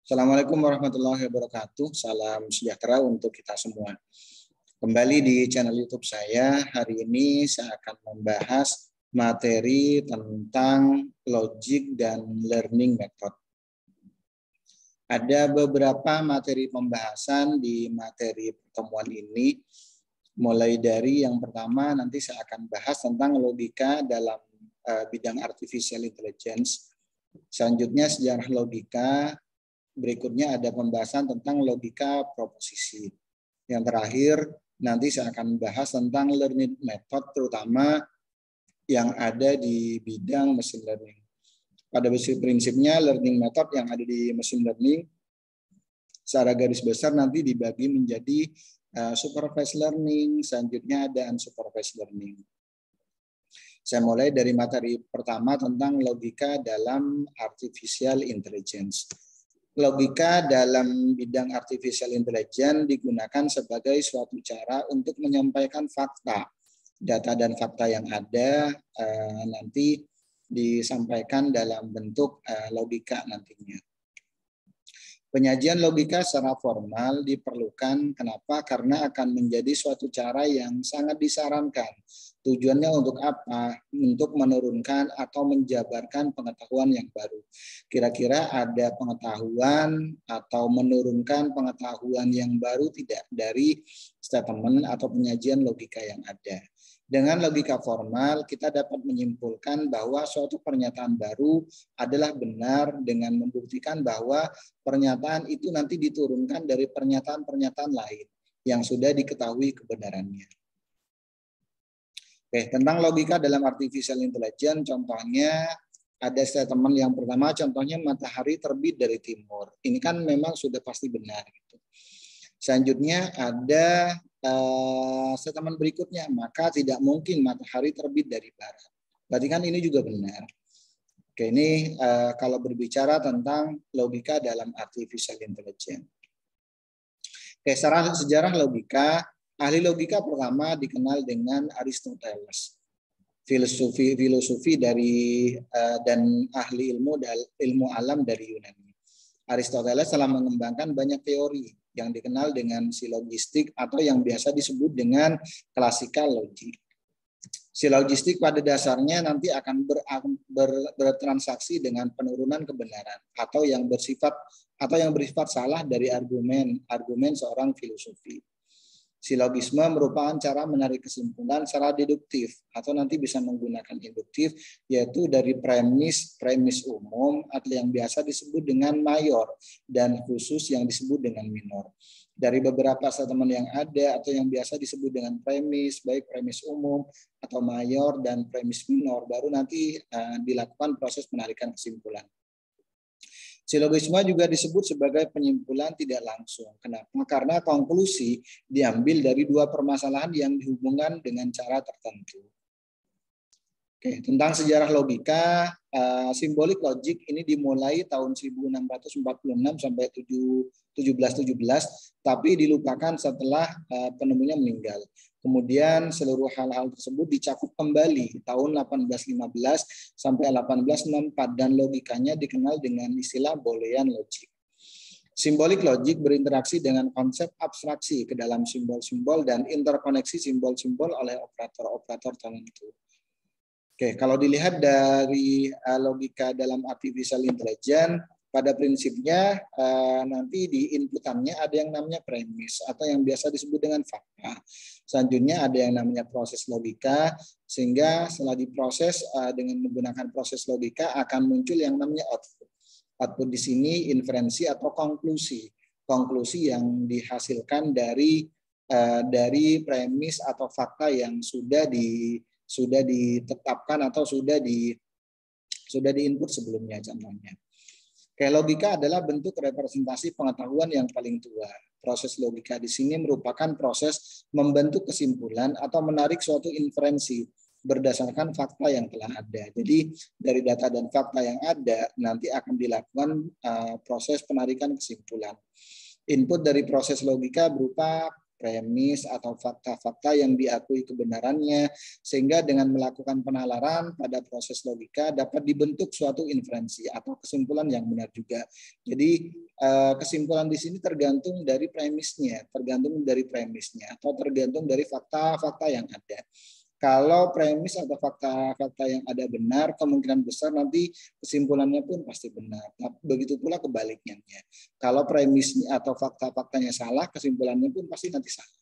Assalamualaikum warahmatullahi wabarakatuh. Salam sejahtera untuk kita semua. Kembali di channel YouTube saya. Hari ini saya akan membahas materi tentang logic dan learning method. Ada beberapa materi pembahasan di materi pertemuan ini. Mulai dari yang pertama nanti saya akan bahas tentang logika dalam bidang artificial intelligence. Selanjutnya sejarah logika. Berikutnya ada pembahasan tentang logika proposisi. Yang terakhir, nanti saya akan bahas tentang learning method, terutama yang ada di bidang machine learning. Pada prinsipnya, learning method yang ada di machine learning, secara garis besar nanti dibagi menjadi supervised learning, selanjutnya ada unsupervised learning. Saya mulai dari materi pertama tentang logika dalam artificial intelligence. Logika dalam bidang artificial intelligence digunakan sebagai suatu cara untuk menyampaikan fakta. Data dan fakta yang ada nanti disampaikan dalam bentuk logika nantinya. Penyajian logika secara formal diperlukan. Kenapa? Karena akan menjadi suatu cara yang sangat disarankan. Tujuannya untuk apa? Untuk menurunkan atau menjabarkan pengetahuan yang baru. Kira-kira ada pengetahuan atau menurunkan pengetahuan yang baru tidak dari statement atau penyajian logika yang ada. Dengan logika formal, kita dapat menyimpulkan bahwa suatu pernyataan baru adalah benar dengan membuktikan bahwa pernyataan itu nanti diturunkan dari pernyataan-pernyataan lain yang sudah diketahui kebenarannya. Oke, tentang logika dalam artificial intelligence, contohnya ada statement yang pertama, contohnya matahari terbit dari timur. Ini kan memang sudah pasti benar. Gitu. Selanjutnya ada statement berikutnya, maka tidak mungkin matahari terbit dari barat. Berarti kan ini juga benar. Oke, ini kalau berbicara tentang logika dalam artificial intelligence. Oke, sejarah logika, ahli logika pertama dikenal dengan Aristoteles. Filosofi dari dan ahli ilmu alam dari Yunani. Aristoteles telah mengembangkan banyak teori yang dikenal dengan silogistik atau yang biasa disebut dengan classical logic. Silogistik pada dasarnya nanti akan bertransaksi dengan penurunan kebenaran atau yang bersifat salah dari argumen seorang filosofi. Silogisme merupakan cara menarik kesimpulan secara deduktif atau nanti bisa menggunakan induktif, yaitu dari premis umum atau yang biasa disebut dengan mayor dan khusus yang disebut dengan minor. Dari beberapa statement yang ada atau yang biasa disebut dengan premis, baik premis umum atau mayor dan premis minor, baru nanti dilakukan proses penarikan kesimpulan. Silogisme juga disebut sebagai penyimpulan tidak langsung. Kenapa? Karena konklusi diambil dari dua permasalahan yang dihubungkan dengan cara tertentu. Oke, tentang sejarah logika, simbolik logik ini dimulai tahun 1646 sampai 1717, tapi dilupakan setelah penemunya meninggal. Kemudian seluruh hal-hal tersebut dicakup kembali tahun 1815 sampai 1864 dan logikanya dikenal dengan istilah Boolean logic. Simbolik logik berinteraksi dengan konsep abstraksi ke dalam simbol-simbol dan interkoneksi simbol-simbol oleh operator-operator tertentu. Oke, kalau dilihat dari logika dalam artificial intelligence, pada prinsipnya nanti di inputannya ada yang namanya premis atau yang biasa disebut dengan fakta. Selanjutnya ada yang namanya proses logika, sehingga setelah diproses dengan menggunakan proses logika akan muncul yang namanya output. Output di sini inferensi atau konklusi. Konklusi yang dihasilkan dari premis atau fakta yang sudah ditetapkan atau sudah diinput sebelumnya contohnya. Kayak logika adalah bentuk representasi pengetahuan yang paling tua. Proses logika di sini merupakan proses membentuk kesimpulan atau menarik suatu inferensi berdasarkan fakta yang telah ada. Jadi dari data dan fakta yang ada nanti akan dilakukan proses penarikan kesimpulan. Input dari proses logika berupa premis atau fakta-fakta yang diakui kebenarannya, sehingga dengan melakukan penalaran pada proses logika dapat dibentuk suatu inferensi atau kesimpulan yang benar juga. Jadi kesimpulan di sini tergantung dari premisnya, atau tergantung dari fakta-fakta yang ada. Kalau premis atau fakta-fakta yang ada benar, kemungkinan besar nanti kesimpulannya pun pasti benar. Begitu pula kebaliknya. Kalau premisnya atau fakta-faktanya salah, kesimpulannya pun pasti nanti salah.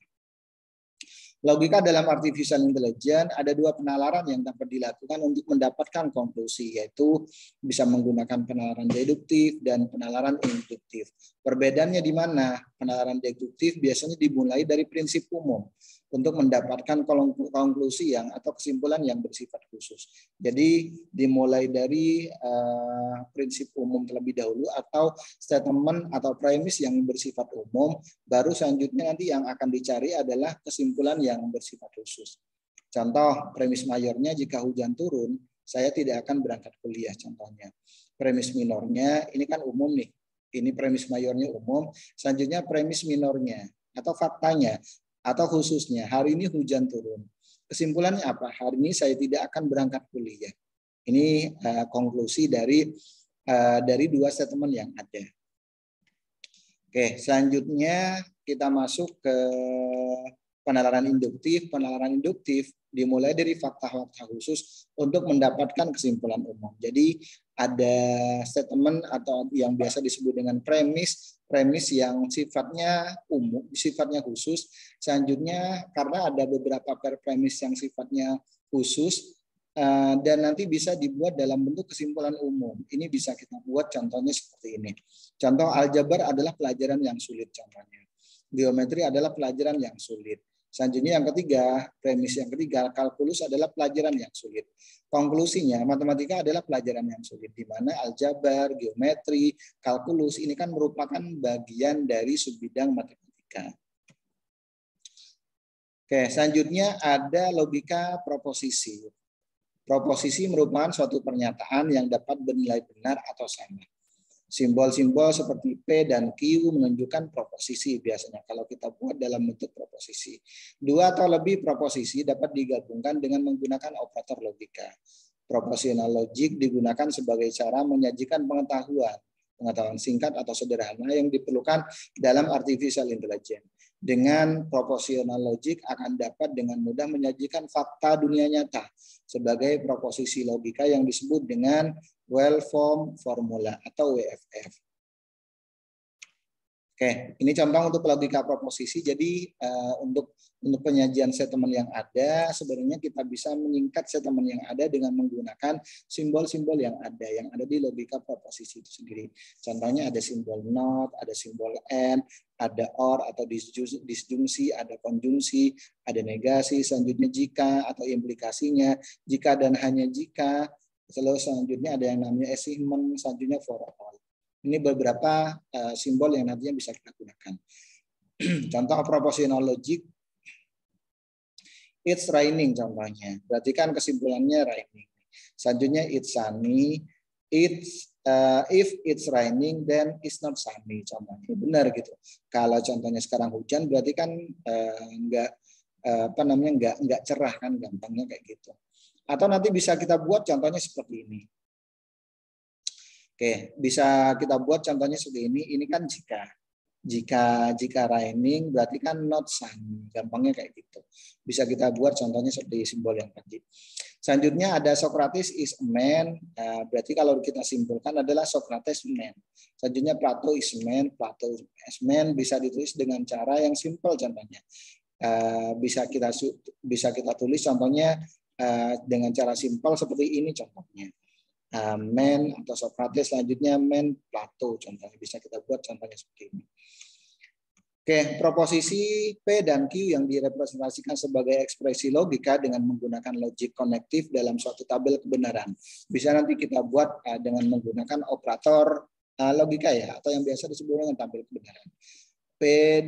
Logika dalam artificial intelligence ada dua penalaran yang dapat dilakukan untuk mendapatkan konklusi, yaitu bisa menggunakan penalaran deduktif dan penalaran induktif. Perbedaannya di mana? Penalaran deduktif biasanya dimulai dari prinsip umum untuk mendapatkan konklusi yang atau kesimpulan yang bersifat khusus. Jadi dimulai dari prinsip umum terlebih dahulu atau statement atau premis yang bersifat umum, baru selanjutnya nanti yang akan dicari adalah kesimpulan yang bersifat khusus. Contoh premis mayornya, jika hujan turun, saya tidak akan berangkat kuliah contohnya. Premis minornya ini kan umum nih. Ini premis mayornya umum, selanjutnya premis minornya atau faktanya atau khususnya, hari ini hujan turun. Kesimpulannya apa? Hari ini saya tidak akan berangkat kuliah. Ini konklusi dari dua statement yang ada. Oke, selanjutnya kita masuk ke penalaran induktif. Penalaran induktif dimulai dari fakta-fakta khusus untuk mendapatkan kesimpulan umum. Jadi ada statement atau yang biasa disebut dengan premis yang sifatnya umum, sifatnya khusus. Selanjutnya karena ada beberapa premis yang sifatnya khusus dan nanti bisa dibuat dalam bentuk kesimpulan umum. Ini bisa kita buat contohnya seperti ini. Contoh aljabar adalah pelajaran yang sulit contohnya. Geometri adalah pelajaran yang sulit. Selanjutnya yang ketiga, premis yang ketiga, kalkulus adalah pelajaran yang sulit. Konklusinya, matematika adalah pelajaran yang sulit, di mana aljabar, geometri, kalkulus ini kan merupakan bagian dari subbidang matematika. Oke, selanjutnya ada logika proposisi. Proposisi merupakan suatu pernyataan yang dapat bernilai benar atau sama. Simbol-simbol seperti P dan Q menunjukkan proposisi biasanya kalau kita buat dalam bentuk proposisi. Dua atau lebih proposisi dapat digabungkan dengan menggunakan operator logika. Propositional logic digunakan sebagai cara menyajikan pengetahuan singkat atau sederhana yang diperlukan dalam artificial intelligence. Dengan propositional logic akan dapat dengan mudah menyajikan fakta dunia nyata sebagai proposisi logika yang disebut dengan well-formed formula atau WFF. Oke, ini contoh untuk logika proposisi. Jadi untuk penyajian statement yang ada, sebenarnya kita bisa menyingkat statement yang ada dengan menggunakan simbol-simbol yang ada di logika proposisi itu sendiri. Contohnya ada simbol not, ada simbol and, ada or atau disjungsi, ada konjungsi, ada negasi, selanjutnya jika atau implikasinya, jika dan hanya jika. Selanjutnya ada yang namanya assignment, selanjutnya for all. Ini beberapa simbol yang nantinya bisa kita gunakan. Contoh propositional logic, it's raining contohnya. Berarti kan kesimpulannya raining. Selanjutnya it's sunny, if it's raining then it's not sunny contohnya. Benar gitu. Kalau contohnya sekarang hujan berarti kan nggak cerah kan, gampangnya kayak gitu. Atau nanti bisa kita buat contohnya seperti ini. Oke, bisa kita buat contohnya seperti ini. Ini kan jika raining berarti kan not sunny. Gampangnya kayak gitu. Bisa kita buat contohnya seperti simbol yang tadi. Selanjutnya ada Socrates is a man. Berarti kalau kita simpulkan adalah Socrates man. Selanjutnya Plato is a man. Plato is man bisa ditulis dengan cara yang simple contohnya. Bisa kita tulis contohnya dengan cara simpel seperti ini contohnya. Man atau Socrates, selanjutnya man Plato contohnya, bisa kita buat contohnya seperti ini. Oke, proposisi P dan Q yang direpresentasikan sebagai ekspresi logika dengan menggunakan logik konektif dalam suatu tabel kebenaran. Bisa nanti kita buat dengan menggunakan operator logika ya, atau yang biasa disebut dengan tabel kebenaran. P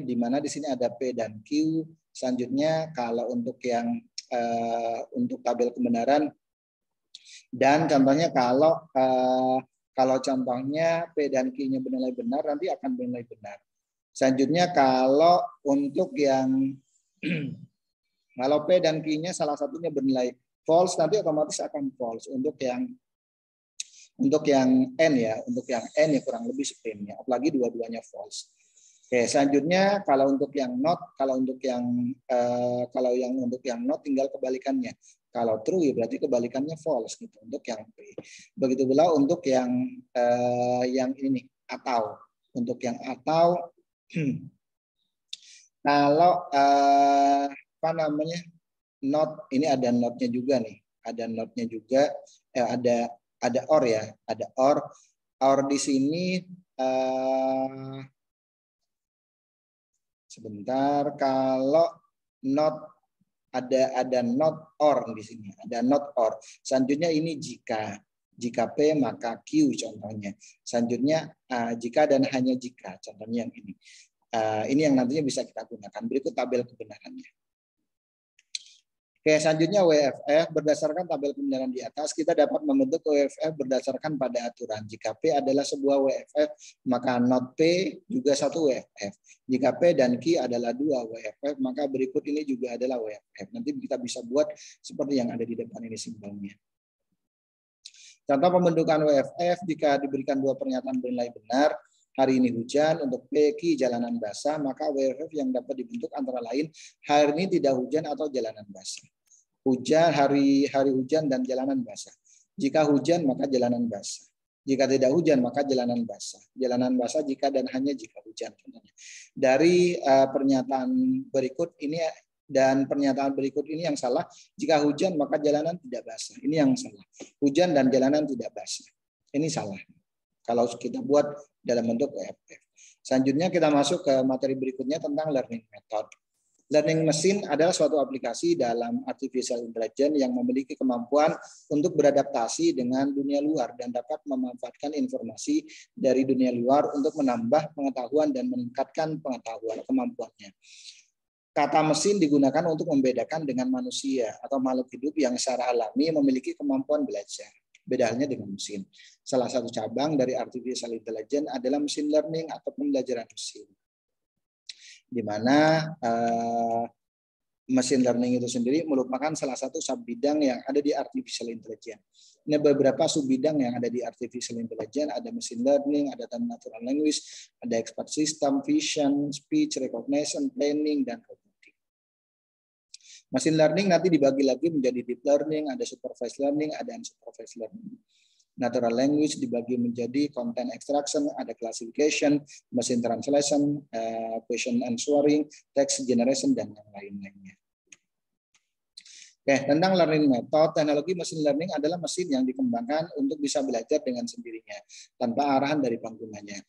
di mana di sini ada P dan Q. Selanjutnya kalau untuk yang untuk tabel kebenaran, dan contohnya kalau contohnya P dan Q-nya bernilai benar, nanti akan bernilai benar. Selanjutnya kalau untuk yang kalau P dan Q-nya salah satunya bernilai false, nanti otomatis akan false. Untuk yang N ya, untuk yang N ya kurang lebih seperti apalagi dua-duanya false. Oke, selanjutnya kalau untuk yang not, untuk yang not tinggal kebalikannya. Kalau true ya berarti kebalikannya false gitu untuk yang P. Begitu pula untuk yang ini atau. Untuk yang atau kalau apa namanya? Not, ini ada notnya juga nih. Ada notnya juga, ada or ya, ada or. Or di sini sebentar, kalau not ada not or di sini, ada not or. Selanjutnya ini jika P maka Q contohnya. Selanjutnya jika dan hanya jika, contohnya yang ini. Ini yang nantinya bisa kita gunakan. Berikut tabel kebenarannya. Oke, selanjutnya WFF. Berdasarkan tabel kebenaran di atas, kita dapat membentuk WFF berdasarkan pada aturan. Jika P adalah sebuah WFF, maka not P juga satu WFF. Jika P dan Q adalah dua WFF, maka berikut ini juga adalah WFF. Nanti kita bisa buat seperti yang ada di depan ini simbolnya. Contoh pembentukan WFF jika diberikan dua pernyataan bernilai benar. Hari ini hujan, untuk P, Q jalanan basah, maka WFF yang dapat dibentuk antara lain hari ini tidak hujan atau jalanan basah. Hujan, hari hujan dan jalanan basah. Jika hujan maka jalanan basah. Jika tidak hujan maka jalanan basah. Jalanan basah jika dan hanya jika hujan. Dari pernyataan berikut ini dan pernyataan berikut ini yang salah. Jika hujan maka jalanan tidak basah. Ini yang salah. Hujan dan jalanan tidak basah. Ini salah. Kalau kita buat dalam bentuk WFF. Selanjutnya kita masuk ke materi berikutnya tentang learning method. Learning machine adalah suatu aplikasi dalam artificial intelligence yang memiliki kemampuan untuk beradaptasi dengan dunia luar dan dapat memanfaatkan informasi dari dunia luar untuk menambah pengetahuan dan meningkatkan pengetahuan kemampuannya. Kata mesin digunakan untuk membedakan dengan manusia atau makhluk hidup yang secara alami memiliki kemampuan belajar. Beda halnya dengan mesin. Salah satu cabang dari artificial intelligence adalah machine learning atau pembelajaran mesin. Di mana machine learning itu sendiri merupakan salah satu subbidang yang ada di artificial intelligence. Ini beberapa subbidang yang ada di artificial intelligence, ada machine learning, ada natural language, ada expert system, vision, speech recognition, planning, dan robotic. Machine learning nanti dibagi lagi menjadi deep learning, ada supervised learning, ada unsupervised learning. Natural language dibagi menjadi content extraction, ada classification, machine translation, question answering, text generation, dan yang lain-lainnya. Oke, tentang learning method, teknologi machine learning adalah mesin yang dikembangkan untuk bisa belajar dengan sendirinya, tanpa arahan dari penggunanya.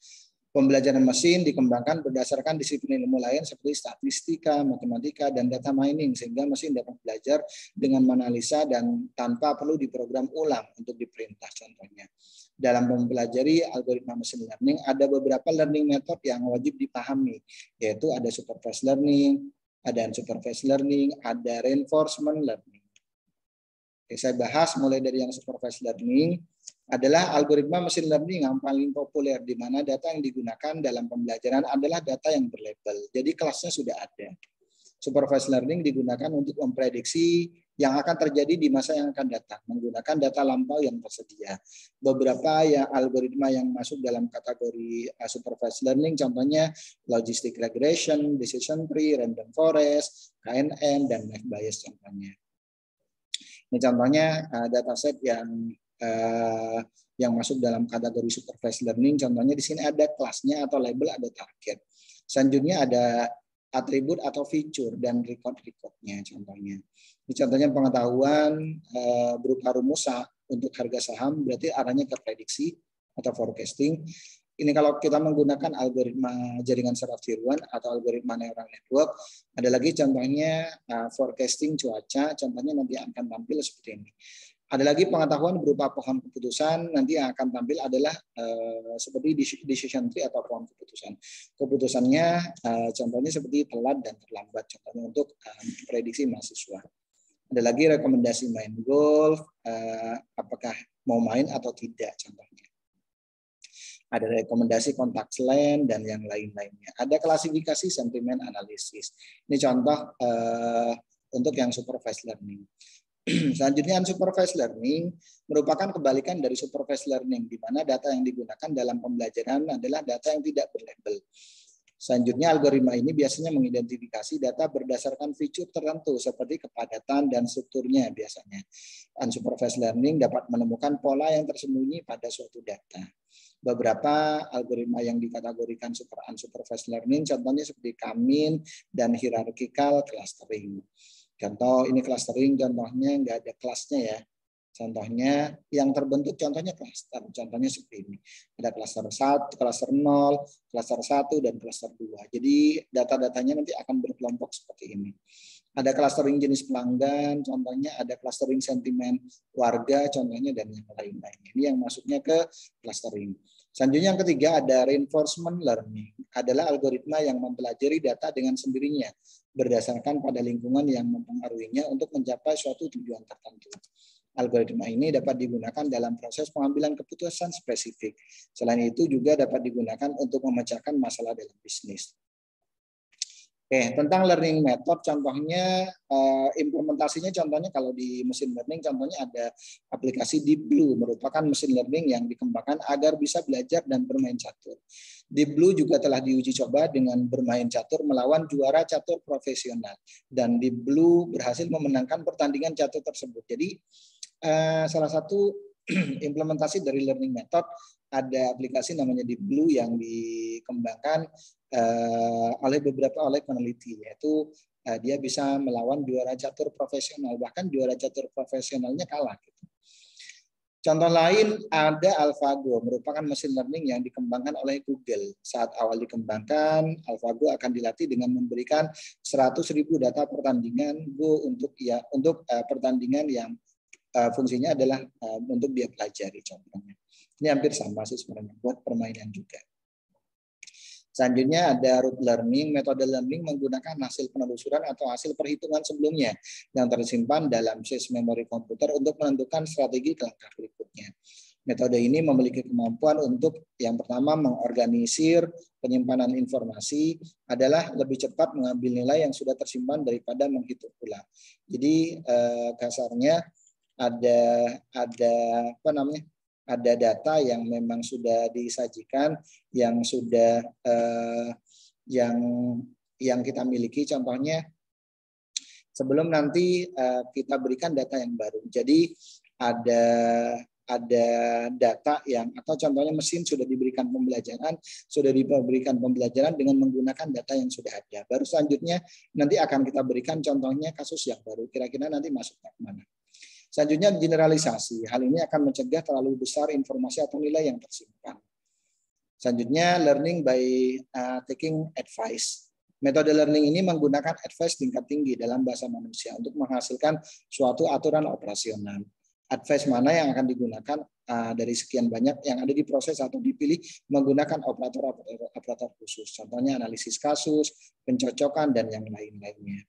Pembelajaran mesin dikembangkan berdasarkan disiplin ilmu lain seperti statistika, matematika, dan data mining, sehingga mesin dapat belajar dengan menganalisa dan tanpa perlu diprogram ulang untuk diperintah contohnya. Dalam mempelajari algoritma machine learning, ada beberapa learning method yang wajib dipahami, yaitu ada supervised learning, ada unsupervised learning, ada reinforcement learning. Oke, saya bahas mulai dari yang supervised learning. Adalah algoritma machine learning yang paling populer, di mana data yang digunakan dalam pembelajaran adalah data yang berlabel. Jadi kelasnya sudah ada. Supervised learning digunakan untuk memprediksi yang akan terjadi di masa yang akan datang, menggunakan data lampau yang tersedia. Beberapa algoritma yang masuk dalam kategori supervised learning, contohnya logistic regression, decision tree, random forest, KNN, dan net bias contohnya. Ini contohnya dataset yang masuk dalam kategori supervised learning. Contohnya di sini ada kelasnya atau label, ada target. Selanjutnya ada atribut atau feature dan record-recordnya contohnya. Ini contohnya pengetahuan berupa rumus untuk harga saham, berarti arahnya ke prediksi atau forecasting. Ini kalau kita menggunakan algoritma jaringan saraf tiruan atau algoritma neural network. Ada lagi contohnya forecasting cuaca, contohnya nanti akan tampil seperti ini. Ada lagi pengetahuan berupa pohon keputusan, nanti yang akan tampil adalah seperti decision tree atau pohon keputusan. Keputusannya contohnya seperti telat dan terlambat, contohnya untuk prediksi mahasiswa. Ada lagi rekomendasi main golf, apakah mau main atau tidak contohnya. ada rekomendasi kontak lens, dan yang lain-lainnya. Ada klasifikasi sentimen analisis. Ini contoh untuk yang supervised learning. Selanjutnya, unsupervised learning merupakan kebalikan dari supervised learning, di mana data yang digunakan dalam pembelajaran adalah data yang tidak berlabel. Selanjutnya, algoritma ini biasanya mengidentifikasi data berdasarkan fitur tertentu seperti kepadatan dan strukturnya biasanya. Unsupervised learning dapat menemukan pola yang tersembunyi pada suatu data. Beberapa algoritma yang dikategorikan unsupervised learning, contohnya seperti Kamin dan hierarchical clustering. Contoh ini clustering, contohnya nggak ada kelasnya ya. Contohnya yang terbentuk contohnya cluster. Contohnya seperti ini. Ada cluster 1, cluster 0, cluster 1, dan cluster 2. Jadi data-datanya nanti akan berkelompok seperti ini. Ada clustering jenis pelanggan, contohnya ada clustering sentimen warga, contohnya, dan yang lain-lainnya. Ini yang masuknya ke clustering. Selanjutnya yang ketiga ada reinforcement learning. Adalah algoritma yang mempelajari data dengan sendirinya berdasarkan pada lingkungan yang mempengaruhinya untuk mencapai suatu tujuan tertentu. Algoritma ini dapat digunakan dalam proses pengambilan keputusan spesifik. Selain itu juga dapat digunakan untuk memecahkan masalah dalam bisnis. Oke, tentang learning method, contohnya implementasinya, contohnya kalau di mesin learning, contohnya ada aplikasi Deep Blue, merupakan mesin learning yang dikembangkan agar bisa belajar dan bermain catur. Deep Blue juga telah diuji coba dengan bermain catur melawan juara catur profesional, dan Deep Blue berhasil memenangkan pertandingan catur tersebut. Jadi salah satu implementasi dari learning method, ada aplikasi namanya Deep Blue yang dikembangkan oleh beberapa peneliti, yaitu dia bisa melawan juara catur profesional, bahkan juara catur profesionalnya kalah gitu. Contoh lain ada AlphaGo, merupakan mesin learning yang dikembangkan oleh Google. Saat awal dikembangkan, AlphaGo akan dilatih dengan memberikan 100.000 data pertandingan Go untuk pertandingan yang fungsinya adalah untuk dia pelajari contohnya. Ini hampir sama sih sebenarnya, buat permainan juga. Selanjutnya ada rote learning. Metode learning menggunakan hasil penelusuran atau hasil perhitungan sebelumnya yang tersimpan dalam sys memori komputer untuk menentukan strategi langkah berikutnya. Metode ini memiliki kemampuan untuk yang pertama mengorganisir penyimpanan informasi, adalah lebih cepat mengambil nilai yang sudah tersimpan daripada menghitung ulang. Jadi kasarnya ada data yang memang sudah disajikan, yang sudah yang kita miliki, contohnya sebelum nanti kita berikan data yang baru. Jadi ada data yang, atau contohnya mesin sudah diberikan pembelajaran dengan menggunakan data yang sudah ada. Baru selanjutnya nanti akan kita berikan contohnya kasus yang baru, kira-kira nanti masuknya kemana. Selanjutnya generalisasi. Hal ini akan mencegah terlalu besar informasi atau nilai yang tersimpan. Selanjutnya learning by taking advice. Metode learning ini menggunakan advice tingkat tinggi dalam bahasa manusia untuk menghasilkan suatu aturan operasional. Advice mana yang akan digunakan dari sekian banyak yang ada di proses atau dipilih menggunakan operator khusus. Contohnya analisis kasus, pencocokan, dan yang lain-lainnya.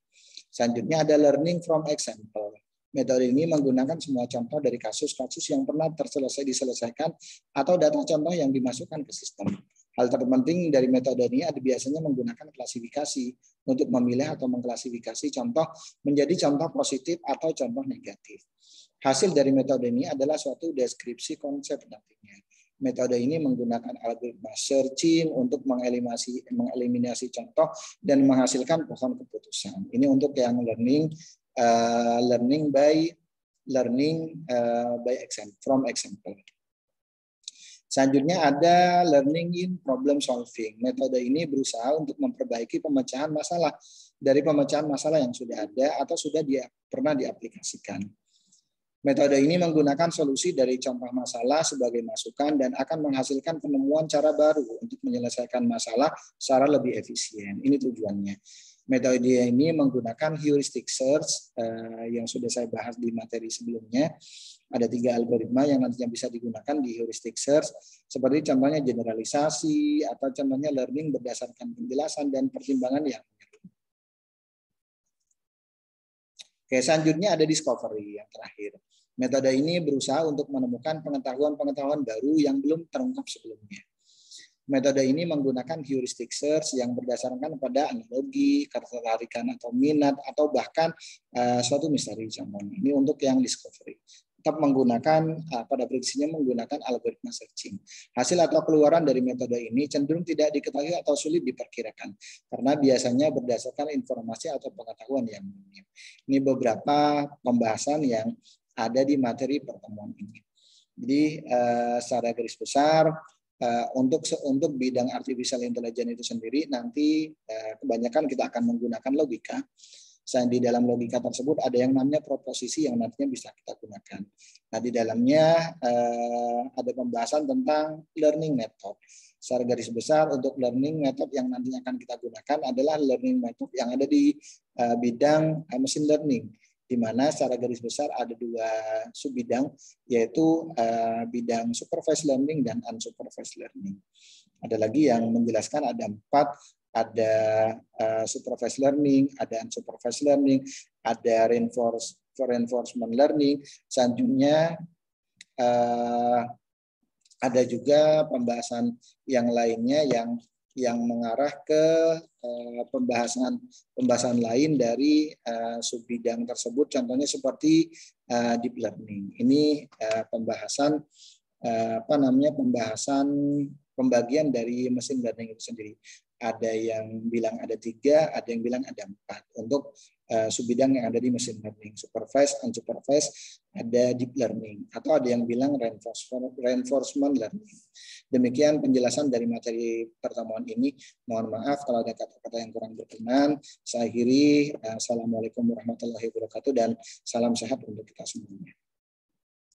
Selanjutnya ada learning from example. Metode ini menggunakan semua contoh dari kasus-kasus yang pernah diselesaikan atau data contoh yang dimasukkan ke sistem. Hal terpenting dari metode ini ada biasanya menggunakan klasifikasi untuk memilih atau mengklasifikasi contoh menjadi contoh positif atau contoh negatif. Hasil dari metode ini adalah suatu deskripsi konsep nantinya. Metode ini menggunakan algoritma searching untuk mengeliminasi contoh dan menghasilkan pohon keputusan. Ini untuk yang learning by from example. Selanjutnya ada learning in problem solving. Metode ini berusaha untuk memperbaiki pemecahan masalah dari pemecahan masalah yang sudah ada atau sudah pernah diaplikasikan. Metode ini menggunakan solusi dari contoh masalah sebagai masukan dan akan menghasilkan penemuan cara baru untuk menyelesaikan masalah secara lebih efisien. Ini tujuannya. Metode ini menggunakan heuristic search yang sudah saya bahas di materi sebelumnya. Ada 3 algoritma yang nantinya bisa digunakan di heuristic search, seperti contohnya generalisasi atau contohnya learning berdasarkan penjelasan dan pertimbangan yang menyeluruh. Oke, selanjutnya ada discovery yang terakhir. Metode ini berusaha untuk menemukan pengetahuan-pengetahuan baru yang belum terungkap sebelumnya. Metode ini menggunakan heuristic search yang berdasarkan pada analogi, ketertarikan atau minat, atau bahkan suatu misteri contohnya. Ini untuk yang discovery. Tetap menggunakan, pada prediksinya menggunakan algoritma searching. Hasil atau keluaran dari metode ini cenderung tidak diketahui atau sulit diperkirakan, karena biasanya berdasarkan informasi atau pengetahuan yang minim. Ini beberapa pembahasan yang ada di materi pertemuan ini. Jadi secara garis besar, untuk bidang artificial intelligence itu sendiri nanti kebanyakan kita akan menggunakan logika. Di dalam logika tersebut ada yang namanya proposisi yang nantinya bisa kita gunakan. Nah, di dalamnya ada pembahasan tentang learning method. Secara garis besar untuk learning method yang nantinya akan kita gunakan adalah learning method yang ada di bidang machine learning, di mana secara garis besar ada dua subbidang, yaitu bidang supervised learning dan unsupervised learning. Ada lagi yang menjelaskan ada 4, ada supervised learning, ada unsupervised learning, ada reinforcement learning. Selanjutnya ada juga pembahasan yang lainnya yang mengarah ke pembahasan lain dari subbidang tersebut, contohnya seperti deep learning. Ini pembahasan pembagian dari machine learning itu sendiri. Ada yang bilang ada 3, ada yang bilang ada 4 untuk subbidang yang ada di machine learning, supervised, unsupervised, ada deep learning, atau ada yang bilang reinforcement learning. Demikian penjelasan dari materi pertemuan ini. Mohon maaf kalau ada kata-kata yang kurang berkenan. Saya akhiri. Assalamualaikum warahmatullahi wabarakatuh dan salam sehat untuk kita semuanya.